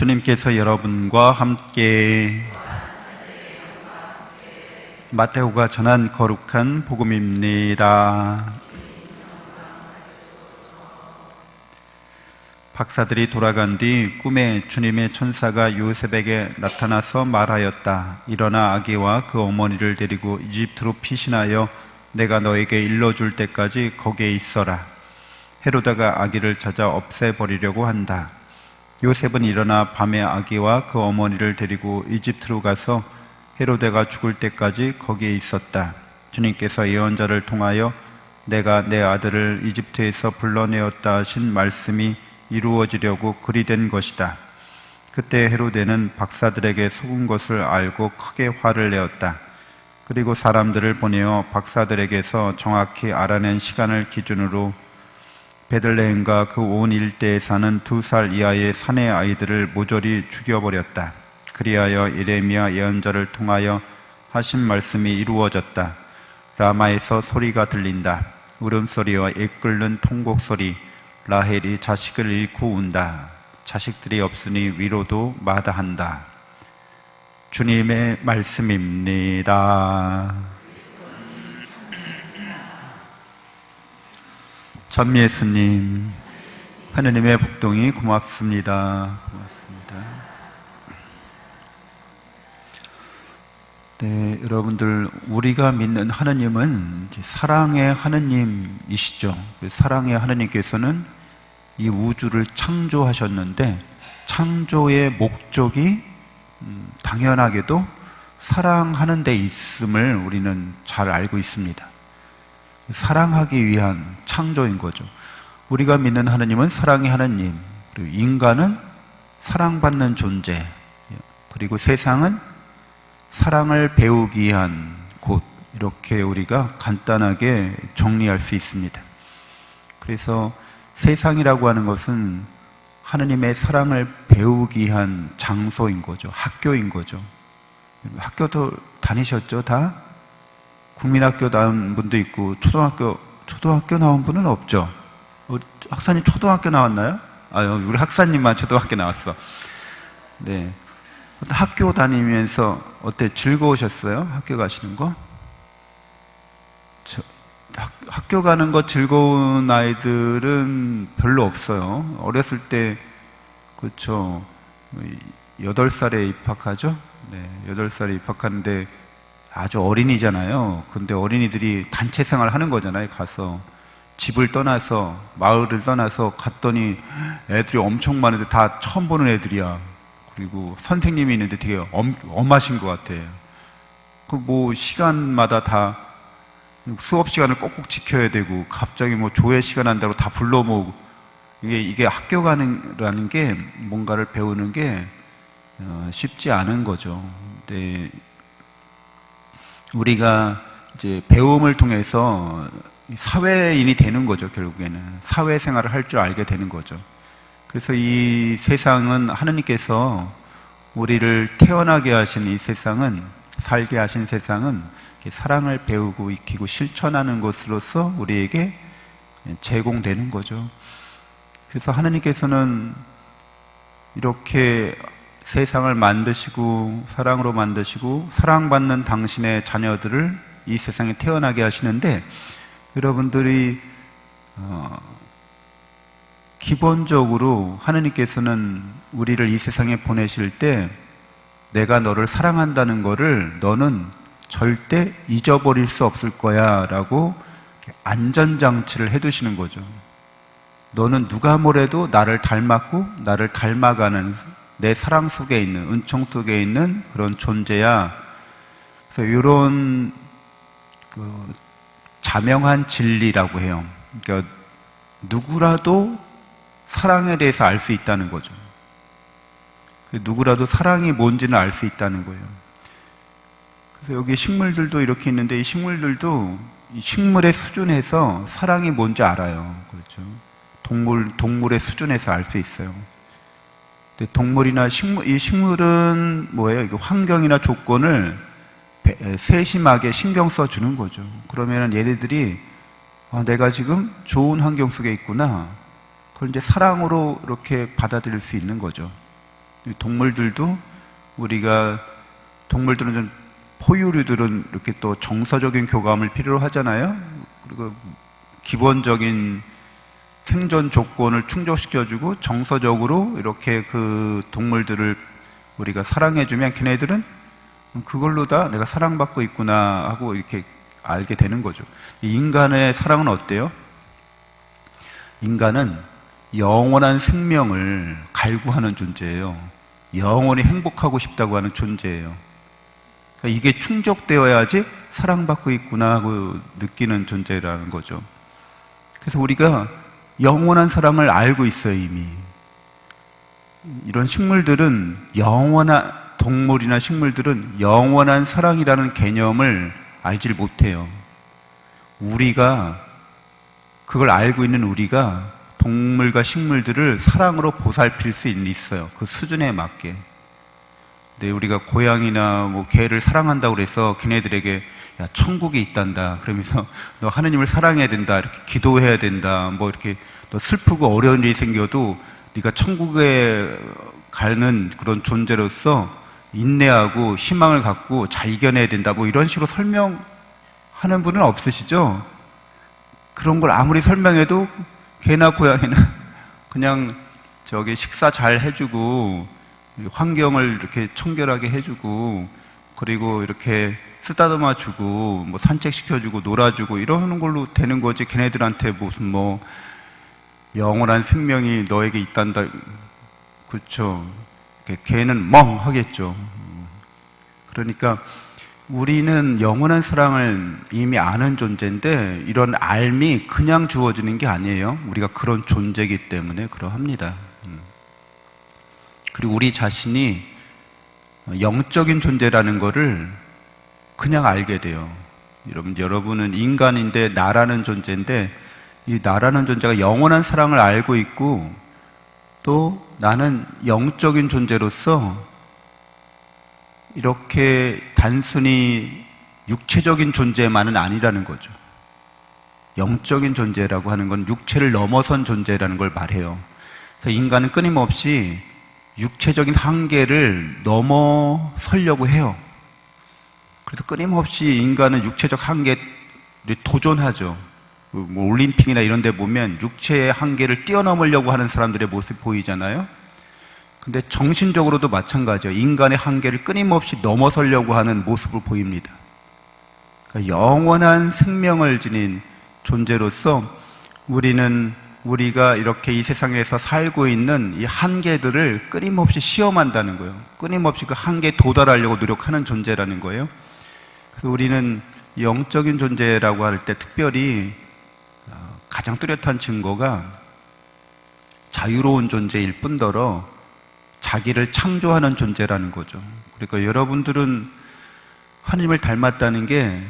주님께서 여러분과 함께 마테오가 전한 거룩한 복음입니다. 박사들이 돌아간 뒤 꿈에 주님의 천사가 요셉에게 나타나서 말하였다. 일어나 아기와 그 어머니를 데리고 이집트로 피신하여 내가 너에게 일러줄 때까지 거기에 있어라. 헤로다가 아기를 찾아 없애버리려고 한다. 요셉은 일어나 밤에 아기와 그 어머니를 데리고 이집트로 가서 헤로데가 죽을 때까지 거기에 있었다. 주님께서 예언자를 통하여 내가 내 아들을 이집트에서 불러내었다 하신 말씀이 이루어지려고 그리 된 것이다. 그때 헤로데는 박사들에게 속은 것을 알고 크게 화를 내었다. 그리고 사람들을 보내어 박사들에게서 정확히 알아낸 시간을 기준으로 베들레헴과 그 온 일대에 사는 2살 이하의 사내 아이들을 모조리 죽여버렸다. 그리하여 예레미야 예언자를 통하여 하신 말씀이 이루어졌다. 라마에서 소리가 들린다. 울음소리와 애끓는 통곡소리. 라헬이 자식을 잃고 운다. 자식들이 없으니 위로도 마다한다. 주님의 말씀입니다. 전 예수님, 하느님의 복동이 고맙습니다. 네, 여러분들, 우리가 믿는 하느님은 사랑의 하느님이시죠. 사랑의 하느님께서는 이 우주를 창조하셨는데 창조의 목적이 당연하게도 사랑하는 데 있음을 우리는 잘 알고 있습니다. 사랑하기 위한 창조인 거죠. 우리가 믿는 하느님은 사랑의 하느님, 그리고 인간은 사랑받는 존재, 그리고 세상은 사랑을 배우기 위한 곳, 이렇게 우리가 간단하게 정리할 수 있습니다. 그래서 세상이라고 하는 것은 하느님의 사랑을 배우기 위한 장소인 거죠. 학교인 거죠. 학교도 다니셨죠, 다? 국민학교 나온 분도 있고 초등학교 나온 분은 없죠. 학사님 초등학교 나왔나요? 우리 학사님만 초등학교 나왔어. 네, 학교 다니면서 어때? 즐거우셨어요? 학교 가시는 거? 학교 가는 거 즐거운 아이들은 별로 없어요. 어렸을 때, 그렇죠, 8살에 입학하죠? 네, 8살에 입학하는데 아주 어린이잖아요. 근데 어린이들이 단체 생활 하는 거잖아요. 가서 집을 떠나서, 마을을 떠나서 갔더니 애들이 엄청 많은데 다 처음 보는 애들이야. 그리고 선생님이 있는데 되게 엄하신 것 같아. 뭐 시간마다 다 수업 시간을 꼭꼭 지켜야 되고, 갑자기 뭐 조회 시간 한다고 다 불러 모으고, 이게 학교 가는라는 게, 뭔가를 배우는 게 쉽지 않은 거죠. 근데 우리가 이제 배움을 통해서 사회인이 되는 거죠. 결국에는 사회생활을 할 줄 알게 되는 거죠. 그래서 이 세상은, 하느님께서 우리를 태어나게 하신 이 세상은, 살게 하신 세상은 사랑을 배우고 익히고 실천하는 것으로서 우리에게 제공되는 거죠. 그래서 하느님께서는 이렇게 세상을 만드시고 사랑으로 만드시고 사랑받는 당신의 자녀들을 이 세상에 태어나게 하시는데, 여러분들이 기본적으로 하느님께서는 우리를 이 세상에 보내실 때 내가 너를 사랑한다는 거를 너는 절대 잊어버릴 수 없을 거야 라고 안전장치를 해두시는 거죠. 너는 누가 뭐래도 나를 닮았고 나를 닮아가는, 내 사랑 속에 있는, 은총 속에 있는 그런 존재야. 그래서 이런 자명한 진리라고 해요. 그러니까 누구라도 사랑에 대해서 알 수 있다는 거죠. 누구라도 사랑이 뭔지는 알 수 있다는 거예요. 그래서 여기 식물들도 이렇게 있는데, 이 식물들도 이 식물의 수준에서 사랑이 뭔지 알아요. 그렇죠? 동물의 수준에서 알 수 있어요. 동물이나 이 식물은 뭐예요? 이게 환경이나 조건을 세심하게 신경 써주는 거죠. 그러면 얘네들이 내가 지금 좋은 환경 속에 있구나, 그걸 이제 사랑으로 이렇게 받아들일 수 있는 거죠. 동물들도 동물들은 좀 포유류들은 이렇게 또 정서적인 교감을 필요로 하잖아요. 그리고 기본적인 생존 조건을 충족시켜주고 정서적으로 이렇게 그 동물들을 우리가 사랑해주면 걔네들은 그걸로 다 내가 사랑받고 있구나 하고 이렇게 알게 되는 거죠. 인간의 사랑은 어때요? 인간은 영원한 생명을 갈구하는 존재예요. 영원히 행복하고 싶다고 하는 존재예요. 그러니까 이게 충족되어야지 사랑받고 있구나 하고 느끼는 존재라는 거죠. 그래서 우리가 영원한 사랑을 알고 있어요, 이미. 이런 동물이나 식물들은 영원한 사랑이라는 개념을 알질 못해요. 그걸 알고 있는 우리가 동물과 식물들을 사랑으로 보살필 수 있어요. 그 수준에 맞게. 근데 우리가 고양이나 개를 사랑한다고 그래서 걔네들에게 야, 천국이 있단다. 그러면서 너 하느님을 사랑해야 된다. 이렇게 기도해야 된다. 이렇게 너 슬프고 어려운 일이 생겨도 네가 천국에 가는 그런 존재로서 인내하고 희망을 갖고 잘 이겨내야 된다. 이런 식으로 설명하는 분은 없으시죠? 그런 걸 아무리 설명해도 개나 고양이는 그냥 식사 잘 해주고 환경을 이렇게 청결하게 해주고 그리고 이렇게 쓰다듬어 주고 산책시켜주고 놀아주고 이러는 걸로 되는 거지. 걔네들한테 무슨 영원한 생명이 너에게 있단다. 그렇죠. 걔는 멍하겠죠. 그러니까 우리는 영원한 사랑을 이미 아는 존재인데 이런 알미 그냥 주어지는 게 아니에요. 우리가 그런 존재이기 때문에 그러합니다. 그리고 우리 자신이 영적인 존재라는 거를 그냥 알게 돼요. 여러분은 인간인데 나라는 존재인데 이 나라는 존재가 영원한 사랑을 알고 있고 또 나는 영적인 존재로서 이렇게 단순히 육체적인 존재만은 아니라는 거죠. 영적인 존재라고 하는 건 육체를 넘어선 존재라는 걸 말해요. 그래서 인간은 끊임없이 육체적인 한계를 넘어서려고 해요. 그래서 끊임없이 인간은 육체적 한계에 도전하죠. 올림픽이나 이런 데 보면 육체의 한계를 뛰어넘으려고 하는 사람들의 모습이 보이잖아요. 근데 정신적으로도 마찬가지예요. 인간의 한계를 끊임없이 넘어서려고 하는 모습을 보입니다. 그러니까 영원한 생명을 지닌 존재로서 우리가 이렇게 이 세상에서 살고 있는 이 한계들을 끊임없이 시험한다는 거예요. 끊임없이 그 한계에 도달하려고 노력하는 존재라는 거예요. 그래서 우리는 영적인 존재라고 할 때 특별히 가장 뚜렷한 증거가 자유로운 존재일 뿐더러 자기를 창조하는 존재라는 거죠. 그러니까 여러분들은 하나님을 닮았다는 게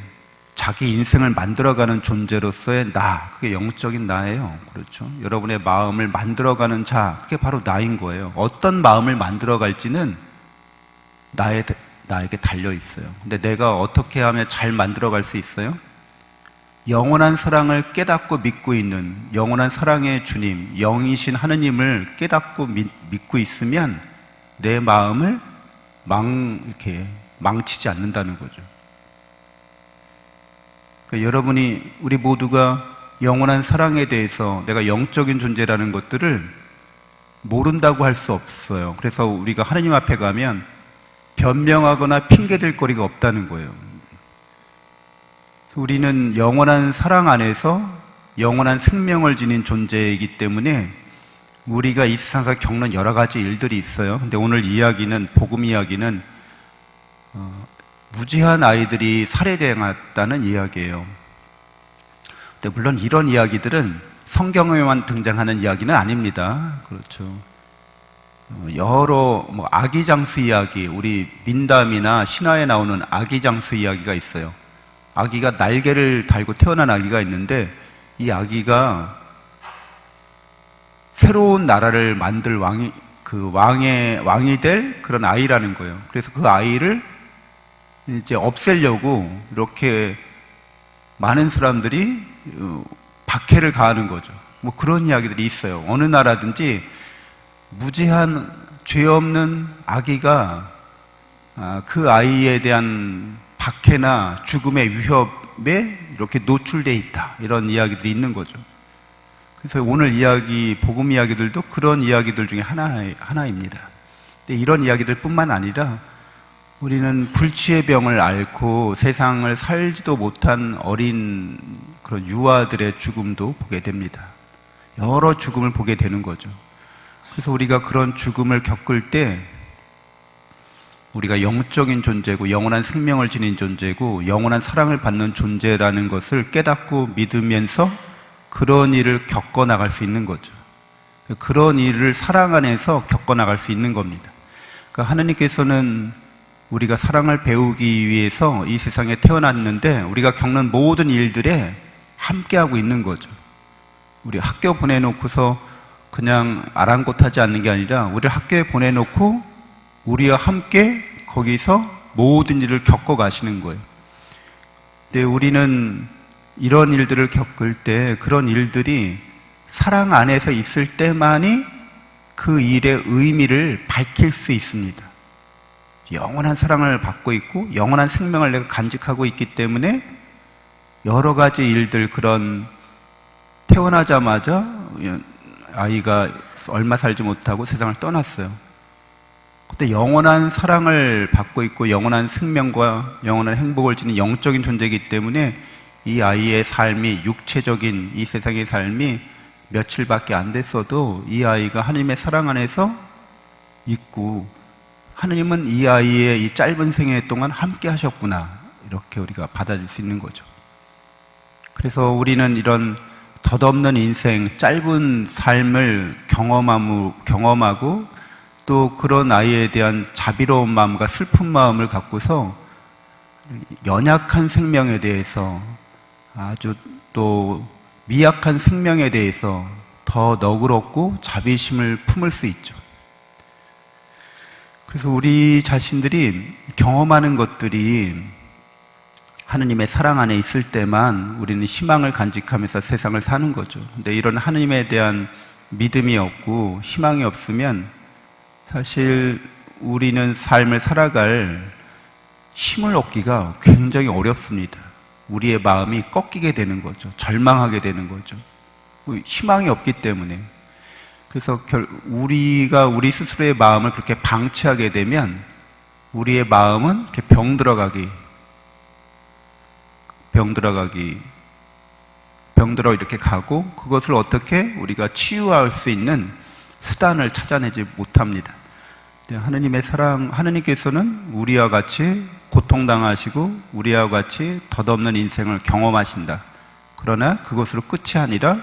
자기 인생을 만들어가는 존재로서의 나, 그게 영적인 나예요. 그렇죠? 여러분의 마음을 만들어가는 자, 그게 바로 나인 거예요. 어떤 마음을 만들어갈지는 나에게 달려 있어요. 근데 내가 어떻게 하면 잘 만들어갈 수 있어요? 영원한 사랑을 깨닫고 믿고 있는 영원한 사랑의 주님, 영이신 하느님을 깨닫고 믿고 있으면 내 마음을 이렇게 망치지 않는다는 거죠. 그러니까 우리 모두가 영원한 사랑에 대해서 내가 영적인 존재라는 것들을 모른다고 할 수 없어요. 그래서 우리가 하느님 앞에 가면 변명하거나 핑계댈 거리가 없다는 거예요. 우리는 영원한 사랑 안에서 영원한 생명을 지닌 존재이기 때문에 우리가 이 세상에서 겪는 여러 가지 일들이 있어요. 근데 오늘 복음 이야기는 무지한 아이들이 살해당했다는 이야기예요. 근데 물론 이런 이야기들은 성경에만 등장하는 이야기는 아닙니다. 그렇죠. 여러 아기장수 이야기, 우리 민담이나 신화에 나오는 아기장수 이야기가 있어요. 아기가 날개를 달고 태어난 아기가 있는데 이 아기가 새로운 나라를 만들 왕이 될 그런 아이라는 거예요. 그래서 그 아이를 이제 없애려고 이렇게 많은 사람들이 박해를 가하는 거죠. 그런 이야기들이 있어요. 어느 나라든지 무지한 죄 없는 아기가 그 아이에 대한 박해나 죽음의 위협에 이렇게 노출되어 있다. 이런 이야기들이 있는 거죠. 그래서 오늘 복음 이야기들도 그런 이야기들 중에 하나입니다. 근데 이런 이야기들 뿐만 아니라 우리는 불치의 병을 앓고 세상을 살지도 못한 어린 그런 유아들의 죽음도 보게 됩니다. 여러 죽음을 보게 되는 거죠. 그래서 우리가 그런 죽음을 겪을 때 우리가 영적인 존재고 영원한 생명을 지닌 존재고 영원한 사랑을 받는 존재라는 것을 깨닫고 믿으면서 그런 일을 겪어나갈 수 있는 거죠. 그런 일을 사랑 안에서 겪어나갈 수 있는 겁니다. 그러니까 하느님께서는 우리가 사랑을 배우기 위해서 이 세상에 태어났는데 우리가 겪는 모든 일들에 함께하고 있는 거죠. 우리 학교 보내놓고서 그냥 아랑곳하지 않는 게 아니라 우리를 학교에 보내놓고 우리와 함께 거기서 모든 일을 겪어 가시는 거예요. 근데 우리는 이런 일들을 겪을 때 그런 일들이 사랑 안에서 있을 때만이 그 일의 의미를 밝힐 수 있습니다. 영원한 사랑을 받고 있고 영원한 생명을 내가 간직하고 있기 때문에 여러 가지 일들, 그런 태어나자마자 아이가 얼마 살지 못하고 세상을 떠났어요. 그때 영원한 사랑을 받고 있고 영원한 생명과 영원한 행복을 지닌 영적인 존재이기 때문에 이 아이의 삶이, 육체적인 이 세상의 삶이 며칠밖에 안 됐어도 이 아이가 하나님의 사랑 안에서 있고 하나님은 이 아이의 이 짧은 생애 동안 함께 하셨구나, 이렇게 우리가 받아들일 수 있는 거죠. 그래서 우리는 이런 덧없는 인생, 짧은 삶을 경험하고 또 그런 아이에 대한 자비로운 마음과 슬픈 마음을 갖고서 연약한 생명에 대해서, 아주 또 미약한 생명에 대해서 더 너그럽고 자비심을 품을 수 있죠. 그래서 우리 자신들이 경험하는 것들이 하느님의 사랑 안에 있을 때만 우리는 희망을 간직하면서 세상을 사는 거죠. 근데 이런 하느님에 대한 믿음이 없고 희망이 없으면 사실 우리는 삶을 살아갈 힘을 얻기가 굉장히 어렵습니다. 우리의 마음이 꺾이게 되는 거죠. 절망하게 되는 거죠. 희망이 없기 때문에. 그래서 우리가 우리 스스로의 마음을 그렇게 방치하게 되면 우리의 마음은 이렇게 병들어 이렇게 가고, 그것을 어떻게 우리가 치유할 수 있는 수단을 찾아내지 못합니다. 하느님의 사랑, 하느님께서는 우리와 같이 고통당하시고 우리와 같이 덧없는 인생을 경험하신다. 그러나 그것으로 끝이 아니라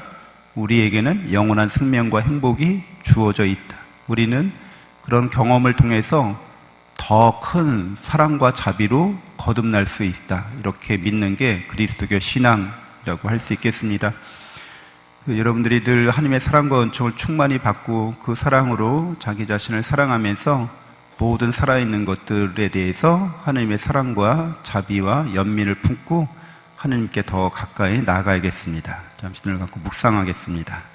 우리에게는 영원한 생명과 행복이 주어져 있다. 우리는 그런 경험을 통해서 더 큰 사랑과 자비로 거듭날 수 있다. 이렇게 믿는 게 그리스도교 신앙이라고 할 수 있겠습니다. 여러분들이 늘 하나님의 사랑과 은총을 충만히 받고 그 사랑으로 자기 자신을 사랑하면서 모든 살아있는 것들에 대해서 하나님의 사랑과 자비와 연민을 품고 하나님께 더 가까이 나아가야겠습니다. 잠시 눈을 감고 묵상하겠습니다.